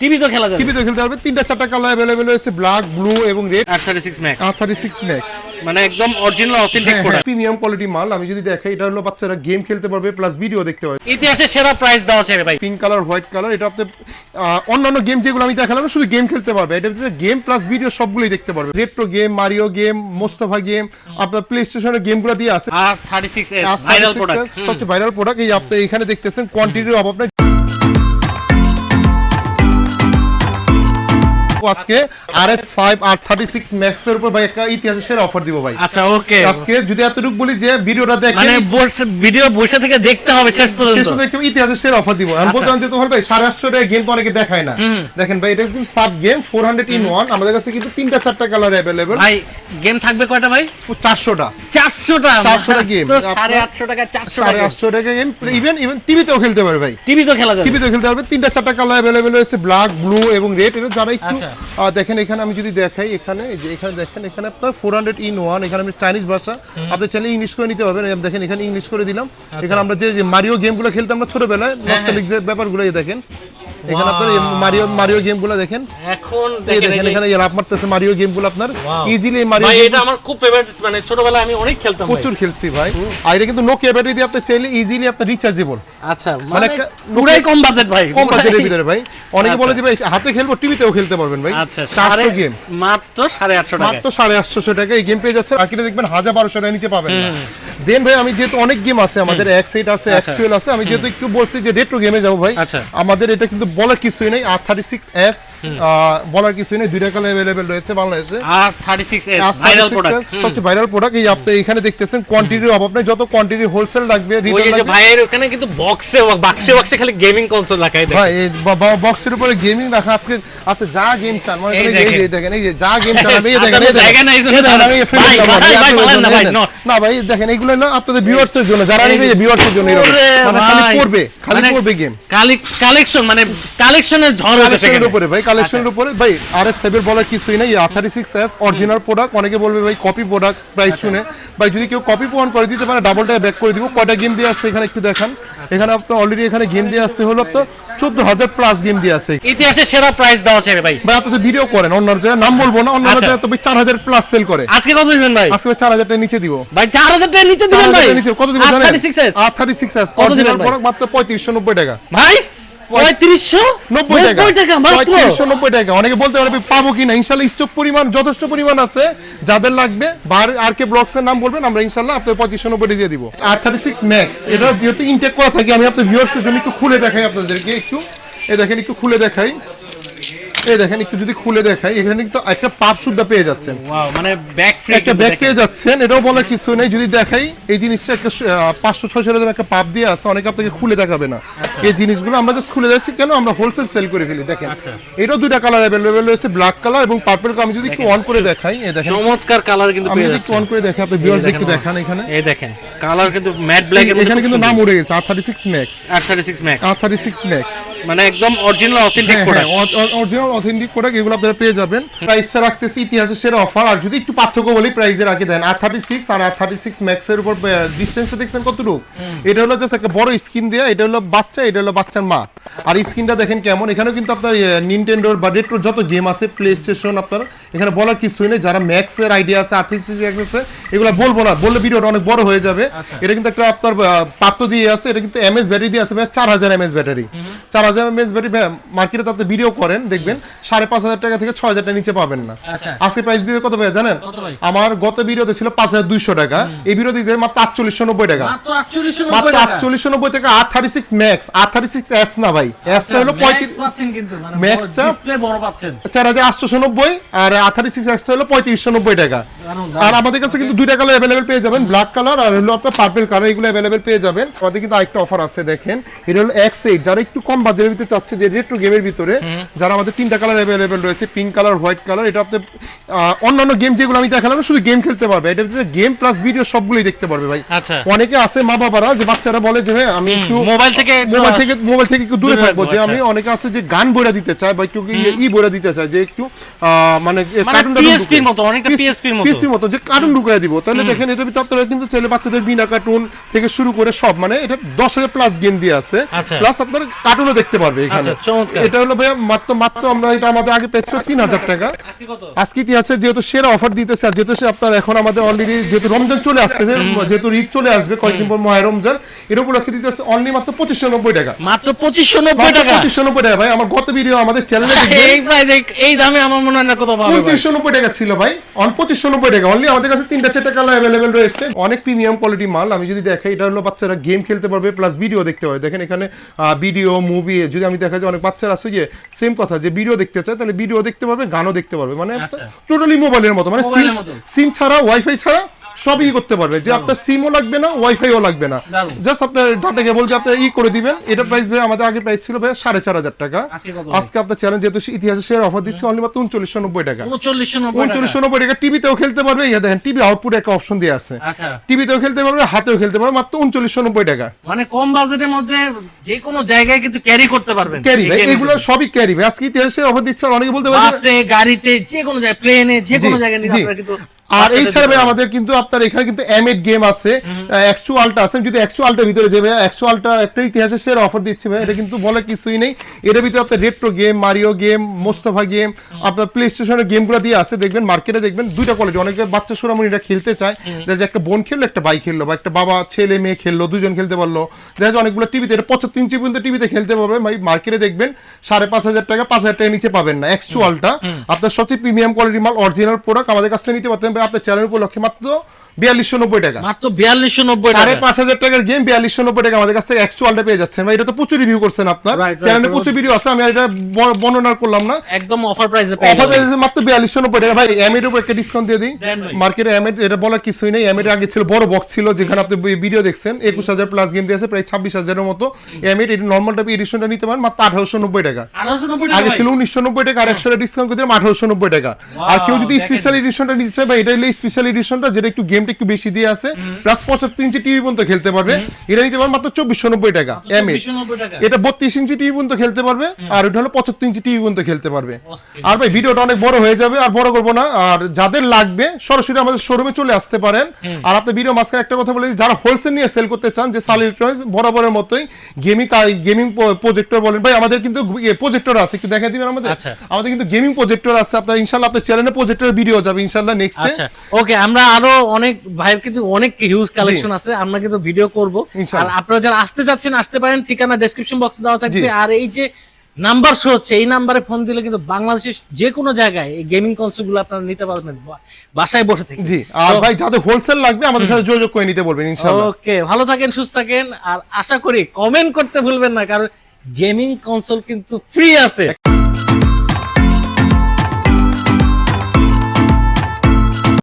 TV তো খেলা যাবে, টিভি তো খেলতে পারবে। তিনটা চারটা কালার अवेलेबल রয়েছে, ব্ল্যাক, ব্লু এবং red. R36 Max, R36 Max মানে একদম original authentic product, premium quality মাল। আমি যদি দেখাই, এটা হলো বাচ্চারা গেম খেলতে পারবে প্লাস ভিডিও দেখতে পারবে। ইতিহাসে সেরা প্রাইস দেওয়া হচ্ছে ভাই। পিঙ্ক কালার, হোয়াইট কালার, এটা আপনি অন্যান্য গেম যেগুলো আমি দেখালাম শুধু গেম খেলতে পারবে, এটা ভিতরে গেম প্লাস ভিডিও সবগুলোই দেখতে পারবে। Retro game, Mario game, Mostafa game, আপনার প্লে স্টেশনের গেমগুলো দিয়ে আছে। R36s ভাইরাল প্রোডাক্ট, সবচেয়ে ভাইরাল প্রোডাক্ট। এই আপনি এখানে দেখতেছেন কোয়ান্টিটির অভাব নাই। আজকে RS5 R36 Max এর উপর ভাই একটা ইতিহাসের সেরা অফার দিব ভাই। আচ্ছা ওকে, আজকে যদি এতটুকু বলি যে ভিডিওটা দেখেন, মানে ভিডিও বসে থেকে দেখতে হবে শেষ পর্যন্ত, শেষ পর্যন্ত একদম ইতিহাসের সেরা অফার দিব। আমি বলতাম যে তোমার ভাই 850 টাকা গেম তো অনেকে দেখায় না। দেখেন ভাই, এটা কিন্তু সাব গেম 400 in 1। আমাদের কাছে কিন্তু তিনটা চারটা কালার अवेलेबल। ভাই গেম থাকবে কয়টা ভাই? 400টা 400টা গেম, 850 টাকা 850 টাকা গেম। ইভেন টিভিতেও খেলতে পারবে ভাই, টিভি তো খেলা যাবে, টিভিতেও খেলতে পারবে। তিনটা চারটা কালার अवेलेबल রয়েছে, ব্ল্যাক, ব্লু এবং রেড। এটা যারা একটু দেখেন, এখানে আমি যদি দেখাই, এখানে এই যে এখানে দেখেন, এখানে আপনার 400 in 1। এখানে আমি চাইনিজ ভাষা, আপনি চাইলে ইংলিশ করে নিতে পারবেন। দেখেন এখানে ইংলিশ করে দিলাম। এখানে আমরা যে মারিও গেমগুলো খেলতাম আমরা ছোটবেলায়, নস্টালজিক যে ব্যাপারগুলো, এই দেখেন এখানে আপনার মারিও গেমগুলো দেখেন। এখন দেখেন এখানে লাভ মারতেছে মারিও গেমগুলো আপনার ইজিলি। মারিও ভাই এটা আমার খুব ফেভারিট, মানে ছোটবেলায় আমি অনেক খেলতাম, প্রচুর খেলছি ভাই। আর এটা কিন্তু নোকিয়া ব্যাটারি দিয়ে আপনি চাইলে ইজিলি আপনার রিচার্জেবল। আচ্ছা মানে পুরাই কম বাজেট ভাই, কম বাজেটের ভিতরে ভাই। অনেকে বলে যে ভাই হাতে খেলবো, টিভিতেও খেলতে পারবেন ভাই। আচ্ছা 400 গেম মাত্র 850 টাকা, মাত্র 850 টাকা এই গেম পেয়ে যাচ্ছে। আর কিটা দেখবেন 1200 টাকা নিচে পাবেন না। দেন ভাই আমি যেহেতু অনেক গেম আছে আমাদের, X8 আছে, Actual আছে, আমি যেহেতু একটু বলছি যে রেট্রো গেমে যাবো ভাই। আমাদের এটা কিন্তু বলার কিছুই নেই, R36s বলার কিছুই নেই। দুইটা কালার अवेलेबल রয়েছে বাংলাদেশে। R36s ভাইরাল প্রোডাক্ট, সবচেয়ে ভাইরাল প্রোডাক্ট। এই আপনি এখানে দেখতেছেন কোয়ান্টিটির অভাব নাই, যত কোয়ান্টিটি হোলসেল লাগবে, রিটেল লাগবে। ভাইয়ের ওখানে কিন্তু বাক্সে খালি গেমিং কনসোল রাখাই দেয় ভাই। এই বক্সের উপরে গেমিং রাখা আজকে আছে, যা গেম চান মানে এই যে দেখেন, এই যে যা গেম চান এই দেখেন, এই দেখেন না ভাই, দেখেন এইগুলো না আপনাদের ভিউয়ার্স এর জন্য, যারা নিবে ভিউয়ার্স এর জন্য, মানে খালি পড়বে গেম। কালেকশন মানে কালেকশনের ঝড় হচ্ছে কালেকশনের উপরে ভাই, কালেকশনের উপরে ভাই। RS5 এর বলার কিছুই নাই, R36s অরিজিনাল প্রোডাক্ট। অনেকে বলবে ভাই কপি প্রোডাক্ট প্রাইস শুনে, ভাই যদি কেউ কপি প্রমাণ করে দিতে পারে ডাবল টাকা ব্যাক করে দিব। কয়টা গেম দিয়ে আছে এখানে একটু দেখান। এখানে আপনার অলরেডি এখানে গেম দিয়ে আছে হলো আপনার 14000 প্লাস গেম দিয়ে আছে। ইতিহাসে সেরা প্রাইস দেওয়া হচ্ছে ভাই। ভাই আপনি তো ভিডিও করেন, অন্য জায়গায় নাম বলবো না, অন্য জায়গায় তো ভাই 4000 প্লাস সেল করে। আজকে কত দিবেন ভাই? আজকে 4000 টাকা নিচে দিব ভাই, 4000 টাকা নিচে দিবেন ভাই। কত দিবেন জানেন? R36s অরিজিনাল প্রোডাক্ট মাত্র 3590 টাকা ভাই। 3590 টাকা মাত্র, 3590 টাকা। অনেকে বলতে পারবে পাবো কিনা, ইনশাআল্লাহ স্টক পরিমাণ যথেষ্ট পরিমাণ আছে। যাদের লাগবে আর কে ব্লগস এর নাম বলবেন, আমরা ইনশাআল্লাহ আপনাদের 3590 দিয়ে দিব। R36 Max এটা যেহেতু ইনটেক করা থাকে, আমি আপনাদের ভিউয়ার্স এর জন্য একটু খুলে দেখাই আপনাদেরকে। একটু এই দেখেন, একটু খুলে দেখাই, এই দেখেন একটু যদি খুলে দেখাই, এখানে কিন্তু একটা পাপ সুদ্ধা পেয়ে যাচ্ছেন। ওয়াও, মানে ব্যাক ফ্রি একটা ব্যাগ পেয়ে যাচ্ছেন, এটাও বলার কিছু নেই। যদি দেখাই এই জিনিসটা একটা 500-600 টাকা একটা পাপ দিয়ে আছে, অনেকে আপনাকে খুলে দেখাবে না এই জিনিসগুলো। আমরা জাস্ট খুলে যাচ্ছি কেন, আমরা হোলসেল সেল করে ফেলি। দেখেন এটাও দুইটা কালার अवेलेबल রয়েছে, ব্ল্যাক কালার এবং পার্পল কালার। আমি যদি একটু অন করে দেখাই, এই দেখেন চমৎকার কালার কিন্তু আমি পেয়ে যদি যাচ্ছে। একটু অন করে দেখাই, আপনি ভিউয়ার্স দেখতে দেখান। এখানে এই দেখেন কালার কিন্তু ম্যাট ব্ল্যাক এর মধ্যে, এখানে কিন্তু নাম উড়ে গেছে R36 Max, R36 Max R36 Max মানে একদম original authentic product, original authentic product. এগুলো আপনারা পেয়ে যাবেন। প্রাইসটা রাখতেছি ইতিহাসের সেরা অফার। আর যদি একটু পার্থক্য বলি প্রাইসের আগে দেন, R36 আর R36 Max এর উপর ডিসটেন্সটা দেখছেন কতটুকু। এটা হলো জাস্ট একটা বড় স্ক্রিন দেয়া, এটা হলো বাচ্চা, এটা হলো বাচ্চার মা। আর স্ক্রিনটা দেখেন কেমন। এখানেও কিন্তু আপনার নিনটেন্ডোর বা রেট্রো যত গেম আছে, প্লে স্টেশন, আপনার এখানে বলার কিছুই নেই। যারা ম্যাক্স এর আইডিয়া আছে, R36 আছে, এগুলো বলবো না, বললে ভিডিওটা অনেক বড় হয়ে যাবে। এটা কিন্তু একটা আপনার পাত্র দিয়ে আছে, এটা কিন্তু এমএস ব্যাটারি দিয়ে আছে, 4000 এমএস ব্যাটারি। 4000 এমএস ব্যাটারি মার্কেটে তো আপনি ভিডিও করেন দেখবেন 5500 টাকা থেকে 6000 টাকা নিচে পাবেন না। আজকে প্রাইস দিয়ে কত ভাই জানেন? আমার গত ভিডিওতে ছিল 5200 টাকা, এই ভিডিও দিতে মাত্র 4890 টাকা, মাত্র 4890 টাকা। R36 Max, R36s না ভাই, s টা হলো 35 পাচ্ছেন কিন্তু, মানে Max টা ডিসপ্লে বড় পাচ্ছেন 4890, আর R36s টা হলো 3590 টাকা। আর আমাদের কাছে কিন্তু দুইটা কালার अवेलेबल পেয়ে যাবেন, ব্ল্যাক কালার আর হলো আপনার পার্পল কালার, এগুলো अवेलेबल পেয়ে যাবেন। আমাদের কিন্তু আরেকটা অফার আছে, দেখেন এটা হলো X8। যারা একটু কম বাজেটের ভিতরে চাচ্ছে যে রেট্রো গেমের ভিতরে, যারা আমাদের তিনটা কালার अवेलेबल রয়েছে, পিঙ্ক কালার, হোয়াইট কালার। এটা আপনি অন্যান্য গেম যেগুলো আমি দেখালাম শুধু গেম খেলতে পারবে, এটা ভিতরে গেম প্লাস ভিডিও সবগুলোই দেখতে পারবে ভাই। অনেকে আছে মা বাবারা যে বাচ্চারা বলে যে আমি একটু মোবাইল মোবাইল থেকে একটু দূরে দূরে থাকবো, রাখবো, যে আচ্ছা। আমি অনেকে আছে যে গান বইরা দিতে চায় বা একটু বইরা দিতে চায়, যে একটু মানে PSP র মতো, অনেকটা PSP র মতো। পিএসপির মতো যে কার্টুন ঢুকায় দিব, তাহলে দেখেন এটার ভিতরে আপনারা কিন্তু চাইলে বাচ্চাদের বিনা কার্টুন থেকে শুরু করে সব, মানে এটা 10,000 প্লাস গেম দিয়ে আছে, আচ্ছা। প্লাস আপনার কার্টুনও দেখতে পারবে এখানে। আচ্ছা, চমৎকার। এটা হলো ভাইয়া মাত্র আমরা এটা আমাদের আগে পেয়েছিল 3,000 টাকা। আজকে কত? আজকে ইতিহাসের যেহেতু সেরা অফার দিতেছে, আর যেহেতু আপনার এখন আমাদের অলরেডি যেহেতু রমজান চলে আসতেছে, যেহেতু ঈদ চলে আসবে কয়েকদিন পর মাহে রমজান, এর উপলক্ষে দিতেছে অনলি মাত্র 2590 টাকা। মাত্র 2590 টাকা। 2590 টাকা ভাই। আমার গত ভিডিও আমাদের চ্যানেলে দেখবেন এই প্রাইস এই দামে আমার মনে হয় না কত পাবে ভাই। 2990 টাকা ছিল ভাই, অন 2590 টাকা অনলি। আমাদের কাছে 3-4টা কালার अवेलेबल রয়েছে, অনেক প্রিমিয়াম কোয়ালিটি মাল। আমি যদি দেখাই, এটা হলো বাচ্চারা গেম খেলতে পারবে প্লাস ভিডিও দেখতে পারবে। দেখেন এখানে ভিডিও মুভি, যদি আমি দেখা যায় অনেক বাচ্চারা আছে যে সেম কথা, যে ভিডিও দেখতে চায় তাহলে ভিডিও দেখতে পারবে, গানও দেখতে পারবে, মানে আচ্ছা। টোটালি মোবাইলের মতো, মানে মোবাইলের মতো। সিম ছাড়া ওয়াইফাই ছাড়া সবই করতে পারবে, যে আপনার সিমও লাগবে না ওয়াইফাইও লাগবে না, দারুণ। জাস্ট আপনার ডাটা কেবল যে আপনি করে দিবেন। এটা প্রাইস ভাই আমাদের আগে প্রাইস ছিল ভাই 4,500 টাকা। আজকে কত? আজকে আপনার চ্যানেল যেহেতু ইতিহাসে শেয়ার অফার দিচ্ছে অনলি মাত্র 3990 টাকা। 3990 টাকা। টিভিতেও খেলতে পারবে, ইয়া দেখেন টিভি আউটপুট একটা অপশন দেওয়া আছে, আচ্ছা। টিভিতেও খেলতে পারবে, হাতেও খেলতে পারবে, মাত্র 3990 টাকা। মানে কম বাজেটের মধ্যে যে কোনো জায়গায় কিন্তু ক্যারি করতে পারবেন। ক্যারি ভাই, এগুলো সবই ক্যারি ভাই। আজকে ইতিহাসে অফার দিচ্ছে, আর অনেকে বলতে পারে বাসে, গাড়িতে, যে কোনো জায়গায়, প্লেনে, যে কোনো জায়গায় নিয়ে জি। আপনারা কিন্তু। আর এই ছাড়া ভাই আমাদের কিন্তু আপনার এখানে কিন্তু M8 গেম আছে, X2 আলট্রা আছে। যদি X2 আলট্রার ভিতরে যাবে, X2 আলট্রা একটা ইতিহাসের শেয়ার অফার দিচ্ছে ভাই, এটা কিন্তু বলে কিছুই নেই। এর ভিতরে আপনার retro game, Mario game, Mostafa game, আপনার প্লে স্টেশনের গেমগুলো দিয়ে আছে। দেখবেন মার্কেটে দেখবেন দুইটা কোয়ালিটি, অনেকে বাচ্চা সোনামণিরা খেলতে চায়, যে একটা বোন খেললো, একটা ভাই খেললো, বা একটা বাবা ছেলে মেয়ে খেললো, দুজন খেলতে পারলো। দেখা যায় অনেকগুলো টিভিতে, এটা 75 ইঞ্চি পর্যন্ত টিভিতে খেলতে পারবে ভাই। মার্কেটে দেখবেন 5,500 টাকা, 5,000 টাকা নিচে পাবেন না। X2 আলট্রা আপনার সবচেয়ে প্রিমিয়াম কোয়ালিটি মাল, অরিজিনাল প্রোডাক্ট, আমাদের কাছ থেকে নিতে পারতেন ভাই। আপনার চ্যানেল উপলক্ষে মাত্র 4290 টাকা। মাত্র 4290 টাকা। 5,500 টাকার গেম 4290 টাকা আমাদের কাছ থেকে X2 আলট্রা পেয়ে যাচ্ছেন ভাই। এটা তো প্রচুর রিভিউ করছেন আপনার চ্যানেলে, প্রচুর ভিডিও আছে, আমি এটা বর্ণনা করলাম না। একদম অফার প্রাইসে অফার প্রাইসে মাত্র 4290 টাকা ভাই। M8 এর উপর একটা ডিসকাউন্ট দিয়ে দিই। মার্কেটে M8 এটা বলার কিছুই নেই। M8 এর আগে ছিল বড় বক্স ছিল, যেখানে আপনি ভিডিও দেখছেন 21000 প্লাস গেম দিয়েছে, প্রায় 26,000 এর মতো। M8 এর নরমালটা এডিশনটা নিতে পারেন মাত্র 1890 টাকা। 1890 টাকা আগে ছিল 1990 টাকা, আর 100 টাকা ডিসকাউন্ট করে দিলাম 1890 টাকা। আর কেউ যদি স্পেশাল এডিশনটা নিতে চায় ভাই, এটা হলো স্পেশাল এডিশনটা, যেটা একটু গেমটা একটু বেশি দিয়ে আছে, প্লাস 75 ইঞ্চি টিভি পর্যন্ত খেলতে পারবে। এটা নিতে পারবে মাত্র 2490 টাকা। M8 এটা 32 ইঞ্চি টিভি পর্যন্ত খেলতে পারবে, আর এটা হলো 75 ইঞ্চি টিভি পর্যন্ত খেলতে পারবে। আর ভাই ভিডিওটা অনেক বড় হয়ে যাবে, আর বড় করবো না। আর যাদের লাগবে সরাসরি আমাদের শোরুমে চলে আসতে পারেন। আর আপনি ভিডিও মাঝখানে একটা কথা বলে, যারা হোলসেল নিয়ে সেল করতে চান, যে সাল ইলেকট্রনিক্স বরাবরের মতোই গেমিং প্রজেক্টর বলেন ভাই, আমাদের কিন্তু প্রজেক্টর আছে, একটু দেখাই দিবেন আমাদের। আমাদের কিন্তু গেমিং প্রজেক্টর আছে, আপনার ইনশাআল্লাহ আপনার চ্যানেলে প্রজেক্টর ভিডিও যাবে ইনশাআল্লাহ নেক্সট। আচ্ছা, ওকে। আমরা আরো অনেক ভাইয়ের কিন্তু অনেক হিউজ কালেকশন আছে, আমরা কিন্তু ভিডিও করব। আর আপনারা যারা আসতে যাচ্ছেন আসতে পারেন, ঠিকানা ডেসক্রিপশন বক্সে দেওয়া থাকবে। আর এই যে নাম্বার শো হচ্ছে, এই নাম্বারে ফোন দিলে কিন্তু বাংলাদেশের যে কোনো জায়গায় এই গেমিং কনসোল গুলো আপনারা নিতে পারবেন বাসায় বসে থেকে। জি, আর ভাই যাদের হোলসেল লাগবে আমাদের সাথে যোগাযোগ করে নিতে বলবেন ইনশাআল্লাহ। ওকে, ভালো থাকেন, সুস্থ থাকেন, আর আশা করি কমেন্ট করতে ভুলবেন না, কারণ গেমিং কনসোল কিন্তু ফ্রি আছে।